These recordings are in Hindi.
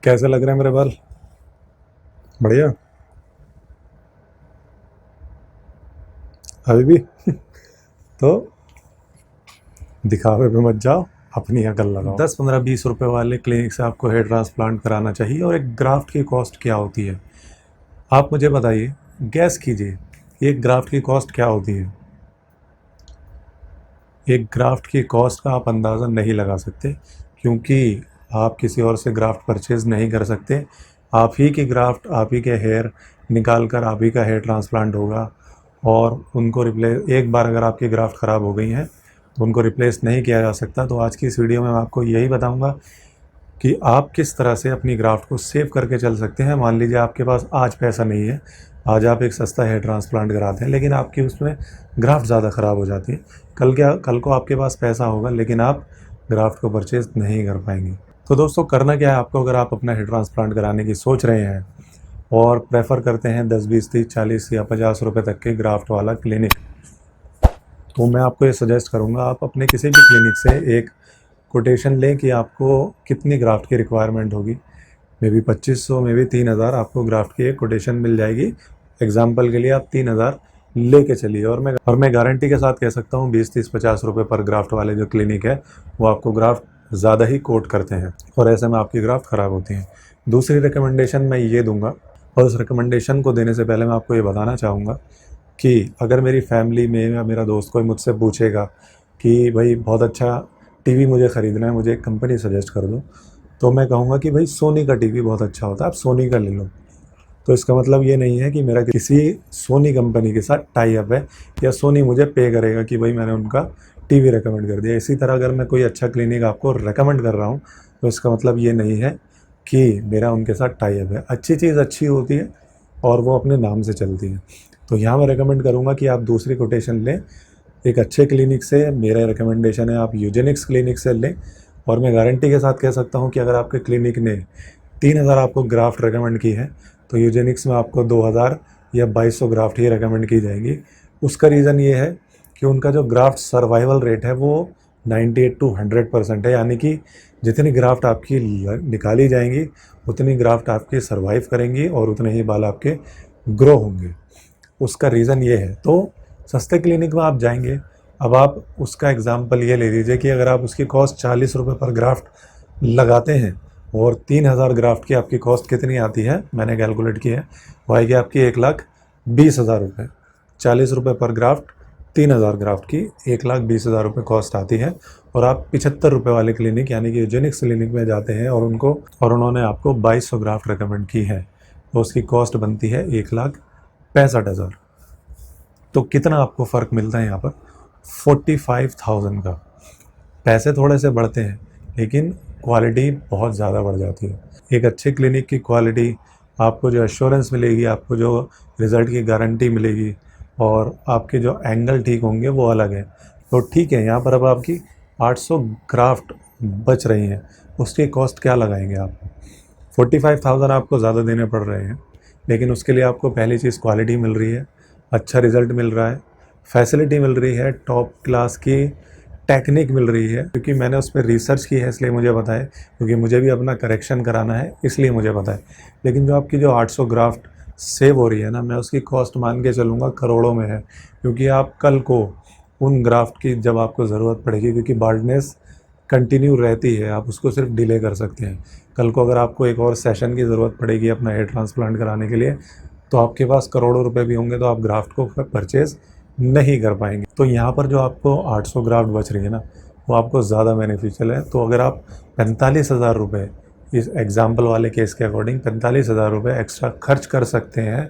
कैसे लग रहे हैं मेरे बाल? बढ़िया। अभी भी तो दिखावे पे मत जाओ, अपनी अकल लगाओ। 10 15 20 रुपए वाले क्लिनिक से आपको हेयर ट्रांसप्लांट कराना चाहिए। और एक ग्राफ्ट की कॉस्ट क्या होती है आप मुझे बताइए, गैस कीजिए, एक ग्राफ्ट की कॉस्ट क्या होती है? एक ग्राफ्ट की कॉस्ट का आप अंदाज़ा नहीं लगा सकते, क्योंकि आप किसी और से ग्राफ्ट परचेज़ नहीं कर सकते। आप ही की ग्राफ्ट, आप ही के हेयर निकाल कर आप ही का हेयर ट्रांसप्लांट होगा। और उनको रिप्लेस, एक बार अगर आपकी ग्राफ्ट ख़राब हो गई हैं तो उनको रिप्लेस नहीं किया जा सकता। तो आज की इस वीडियो में मैं आपको यही बताऊंगा कि आप किस तरह से अपनी ग्राफ्ट को सेव करके चल सकते हैं। मान लीजिए आपके पास आज पैसा नहीं है, आज आप एक सस्ता हेयर ट्रांसप्लांट कराते हैं, लेकिन आपकी उसमें ग्राफ्ट ज़्यादा ख़राब हो जाती है। कल को आपके पास पैसा होगा लेकिन आप ग्राफ्ट को परचेज़ नहीं कर पाएंगे। तो दोस्तों, करना क्या है आपको, अगर आप अपना हेयर ट्रांसप्लांट कराने की सोच रहे हैं और प्रेफर करते हैं 10 20 30 40 या 50 रुपये तक के ग्राफ्ट वाला क्लिनिक, तो मैं आपको ये सजेस्ट करूँगा आप अपने किसी भी क्लिनिक से एक कोटेशन लें कि आपको कितनी ग्राफ्ट की रिक्वायरमेंट होगी। मे बी 2500, मे बी 3000 आपको ग्राफ्ट की एक कोटेशन मिल जाएगी। एग्जाम्पल के लिए आप 3000 लेके चलिए। और मैं गारंटी के साथ कह सकता हूँ 20 30 50 रुपये पर ग्राफ्ट वाले जो क्लिनिक है वो आपको ग्राफ्ट ज़्यादा ही कोट करते हैं, और ऐसे में आपकी ग्राफ्ट ख़राब होती हैं। दूसरी रिकमेंडेशन मैं ये दूंगा, और उस रिकमेंडेशन को देने से पहले मैं आपको ये बताना चाहूँगा कि अगर मेरी फैमिली में या मेरा दोस्त कोई मुझसे पूछेगा कि भाई बहुत अच्छा टीवी मुझे ख़रीदना है, मुझे एक कंपनी सजेस्ट कर दो, तो मैं कहूँगा कि भाई सोनी का टीवी बहुत अच्छा होता है, आप सोनी का ले लो। तो इसका मतलब ये नहीं है कि मेरा किसी सोनी कंपनी के साथ टाई अप है या सोनी मुझे पे करेगा कि भाई मैंने उनका टीवी रेकमेंड कर दिया। इसी तरह अगर मैं कोई अच्छा क्लिनिक आपको रेकमेंड कर रहा हूँ तो इसका मतलब ये नहीं है कि मेरा उनके साथ टाई अप है। अच्छी चीज़ अच्छी होती है और वो अपने नाम से चलती है। तो यहाँ मैं रेकमेंड करूँगा कि आप दूसरी कोटेशन लें एक अच्छे क्लिनिक से। मेरा रिकमेंडेशन है आप यूजेनिक्स क्लिनिक से लें। और मैं गारंटी के साथ कह सकता हूँ कि अगर आपके क्लिनिक ने 3000 आपको ग्राफ्ट रेकमेंड की है तो यूजेनिक्स में आपको 2000 या 2200 ग्राफ्ट ही रेकमेंड की जाएगी। उसका रीज़न ये है कि उनका जो ग्राफ्ट सर्वाइवल रेट है वो 98 to 100% है, यानी कि जितनी ग्राफ्ट आपकी निकाली जाएंगी उतनी ग्राफ्ट आपकी सर्वाइव करेंगी और उतने ही बाल आपके ग्रो होंगे। उसका रीज़न ये है। तो सस्ते क्लिनिक में आप जाएंगे, अब आप उसका एग्जांपल ये ले लीजिए कि अगर आप उसकी कॉस्ट 40 रुपये पर ग्राफ्ट लगाते हैं और 3000 ग्राफ्ट की आपकी कॉस्ट कितनी आती है, मैंने कैलकुलेट की है, वो आएगी आपकी 1,20,000 रुपये। 40 रुपये पर ग्राफ्ट, 3000 ग्राफ्ट की 1,20,000 रुपये कॉस्ट आती है। और आप 75 रुपये वाले क्लिनिक यानी कि यूजेनिक्स क्लिनिक में जाते हैं और उन्होंने आपको 2200 ग्राफ्ट रिकमेंड की है, तो उसकी कॉस्ट बनती है 1,65,000। तो कितना आपको फ़र्क मिलता है यहाँ पर? 45,000 का। पैसे थोड़े से बढ़ते हैं लेकिन क्वालिटी बहुत ज़्यादा बढ़ जाती है। एक अच्छे क्लिनिक की क्वालिटी, आपको जो एश्योरेंस मिलेगी, आपको जो रिज़ल्ट की गारंटी मिलेगी और आपके जो एंगल ठीक होंगे वो अलग है। तो ठीक है, यहाँ पर अब आपकी 800 ग्राफ्ट बच रही हैं, उसकी कॉस्ट क्या लगाएंगे आप? 45,000 आपको ज़्यादा देने पड़ रहे हैं, लेकिन उसके लिए आपको पहली चीज़ क्वालिटी मिल रही है, अच्छा रिज़ल्ट मिल रहा है, फैसिलिटी मिल रही है, टॉप क्लास की टेक्निक मिल रही है। क्योंकि मैंने उस पर रिसर्च की है इसलिए मुझे पता है, क्योंकि मुझे भी अपना करेक्शन कराना है इसलिए मुझे पता है। लेकिन जो आपकी जो 800 ग्राफ्ट सेव हो रही है ना, मैं उसकी कॉस्ट मान के चलूँगा करोड़ों में है। क्योंकि आप कल को उन ग्राफ्ट की जब आपको ज़रूरत पड़ेगी, क्योंकि बाल्डनेस कंटिन्यू रहती है, आप उसको सिर्फ डिले कर सकते हैं। कल को अगर आपको एक और सेशन की ज़रूरत पड़ेगी अपना हेयर ट्रांसप्लांट कराने के लिए, तो आपके पास करोड़ों रुपए भी होंगे तो आप ग्राफ्ट को परचेज़ नहीं कर पाएंगे। तो यहाँ पर जो आपको 800 ग्राफ्ट बच रही है ना, वो आपको ज़्यादा बेनिफिशियल है। तो अगर आप 45,000 रुपये, इस एग्जाम्पल वाले केस के अकॉर्डिंग 45,000 रुपये एक्स्ट्रा खर्च कर सकते हैं,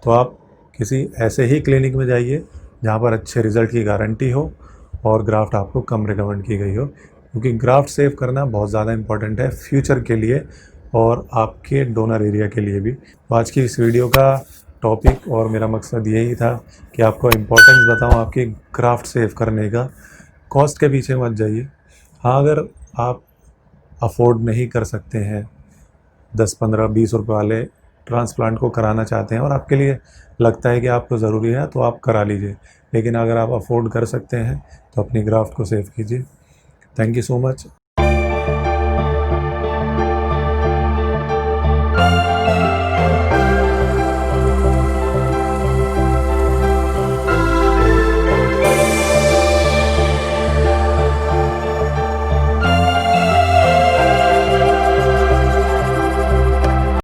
तो आप किसी ऐसे ही क्लिनिक में जाइए जहाँ पर अच्छे रिज़ल्ट की गारंटी हो और ग्राफ्ट आपको कम रिकमेंड की गई हो। क्योंकि ग्राफ्ट सेव करना बहुत ज़्यादा इंपॉर्टेंट है फ्यूचर के लिए और आपके डोनर एरिया के लिए भी। तो आज की इस वीडियो का टॉपिक और मेरा मकसद यही था कि आपको इम्पोर्टेंस बताऊं आपकी ग्राफ्ट सेव करने का। कॉस्ट के पीछे मत जाइए। हाँ, अगर आप अफोर्ड नहीं कर सकते हैं 10 15 20 रुपये वाले ट्रांसप्लांट को कराना चाहते हैं और आपके लिए लगता है कि आपको ज़रूरी है, तो आप करा लीजिए। लेकिन अगर आप अफोर्ड कर सकते हैं तो अपनी ग्राफ्ट को सेव कीजिए। Thank you so much.